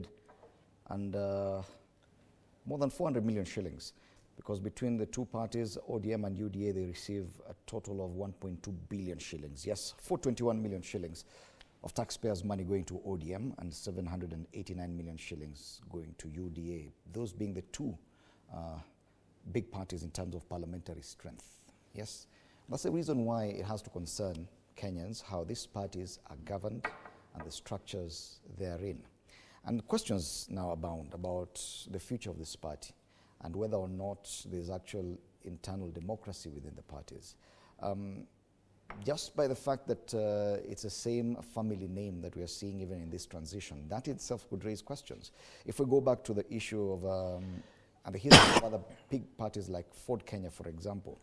300 and more than 400 million shillings, because between the two parties, ODM and UDA, they receive a total of 1.2 billion shillings. Yes, 421 million shillings of taxpayers' money going to ODM and 789 million shillings going to UDA, those being the two big parties in terms of parliamentary strength. Yes, that's the reason why it has to concern Kenyans, how these parties are governed and the structures therein. And questions now abound about the future of this party and whether or not there's actual internal democracy within the parties. Just by the fact that it's the same family name that we are seeing even in this transition, that itself could raise questions. If we go back to the issue of, and the history of other big parties like Ford Kenya, for example,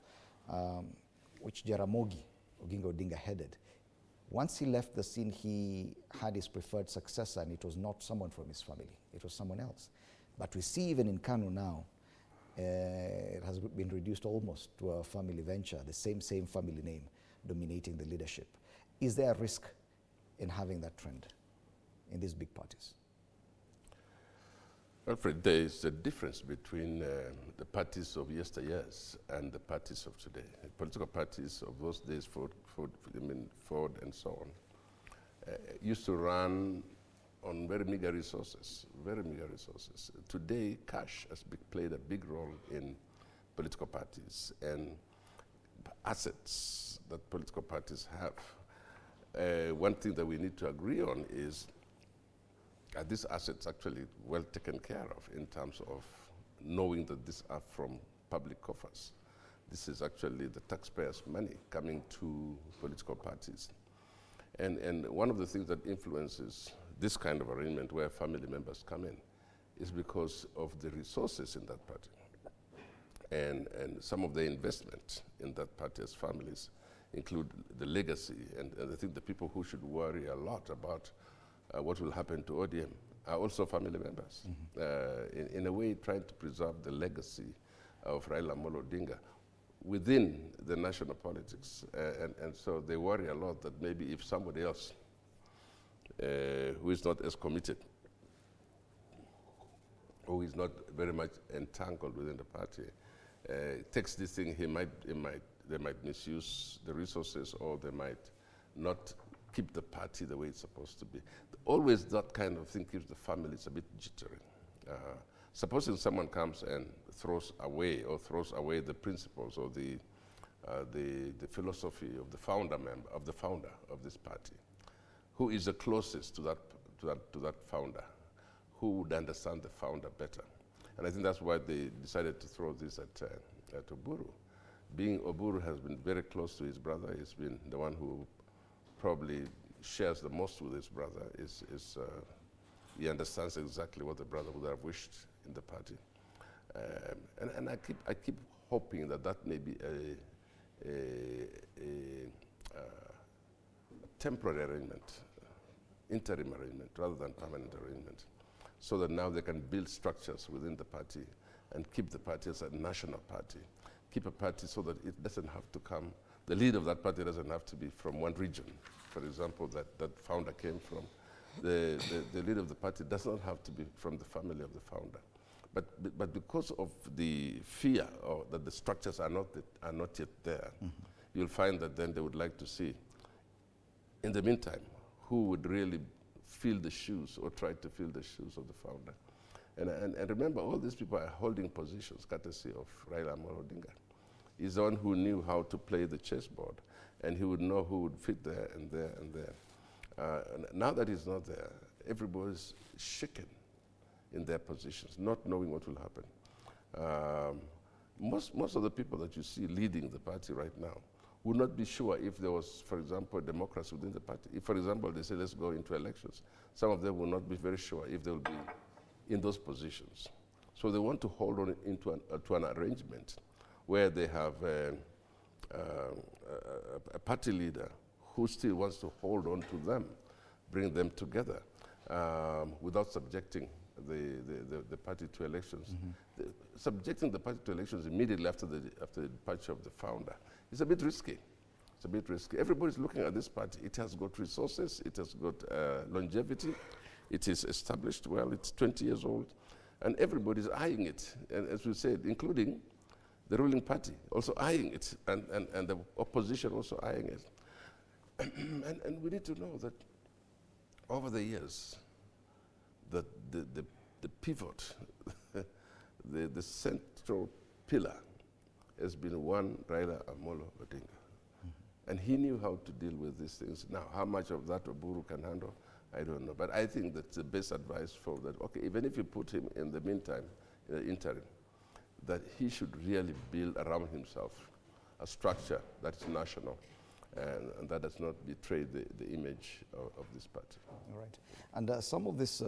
which Jaramogi Odinga headed, once he left the scene, he had his preferred successor, and it was not someone from his family, it was someone else. But we see even in Kanu now, it has been reduced almost to a family venture, the same family name dominating the leadership. Is there a risk in having that trend in these big parties? Alfred, there is a difference between the parties of yesteryears and the parties of today. The political parties of those days, Ford and so on, used to run on very meager resources, Today, cash has played a big role in political parties and assets that political parties have. One thing that we need to agree on is are these assets actually well taken care of in terms of knowing that these are from public coffers? This is actually the taxpayers' money coming to political parties. And one of the things that influences this kind of arrangement where family members come in is because of the resources in that party and some of the investment in that party as families include the legacy. And I think the people who should worry a lot about what will happen to ODM are also family members. In a way, trying to preserve the legacy of Raila Odinga within the national politics. And so they worry a lot that maybe if somebody else who is not as committed, who is not very much entangled within the party, takes this thing, they might misuse the resources, or they might not keep the party the way it's supposed to be. Always that kind of thing keeps the families a bit jittery. Supposing someone comes and throws away the principles or the philosophy of the founder of this party, who is the closest to that founder, who would understand the founder better. And I think that's why they decided to throw this at Oburu. Being Oburu has been very close to his brother, he's been the one who probably shares the most with his brother, he understands exactly what the brother would have wished in the party. And I keep hoping that may be a temporary arrangement, interim arrangement, rather than permanent arrangement, so that now they can build structures within the party and keep the party as a national party. Keep a party so that it doesn't have to come, the lead of that party doesn't have to be from one region. For example, that founder came from. The leader of the party does not have to be from the family of the founder. But because of the fear that the structures are not yet there, you'll find that then they would like to see, in the meantime, who would really fill the shoes or try to fill the shoes of the founder. And remember, all these people are holding positions courtesy of Raila Odinga. He's the one who knew how to play the chessboard, and he would know who would fit there and there and there. Now that he's not there, everybody's shaken in their positions, not knowing what will happen. Most of the people that you see leading the party right now would not be sure if there was, for example, democracy within the party. If, for example, they say, let's go into elections, some of them will not be very sure if they will be in those positions. So they want to hold on to an arrangement where they have a party leader who still wants to hold on to them, bring them together without subjecting the party to elections. Subjecting the party to elections immediately after the departure of the founder is a bit risky. It's a bit risky. Everybody's looking at this party. It has got resources. It has got longevity. It is established well, it's 20 years old, and everybody's eyeing it. And as we said, including the ruling party, also eyeing it, and the opposition also eyeing it. And we need to know that over the years, that the pivot, the central pillar has been one Raila Amolo Odinga. And he knew how to deal with these things. Now, how much of that Oburu can handle, I don't know. But I think that's the best advice for that. Okay, even if you put him in the meantime, in the interim, that he should really build around himself a structure that is national and that does not betray the image of this party. All right. And some of these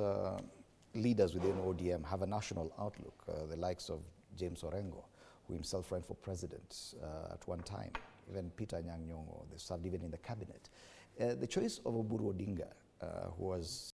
leaders within ODM have a national outlook, the likes of James Orengo, who himself ran for president at one time. Even Peter Nyang' Nyong'o, they served even in the cabinet. The choice of Oburu Odinga, who was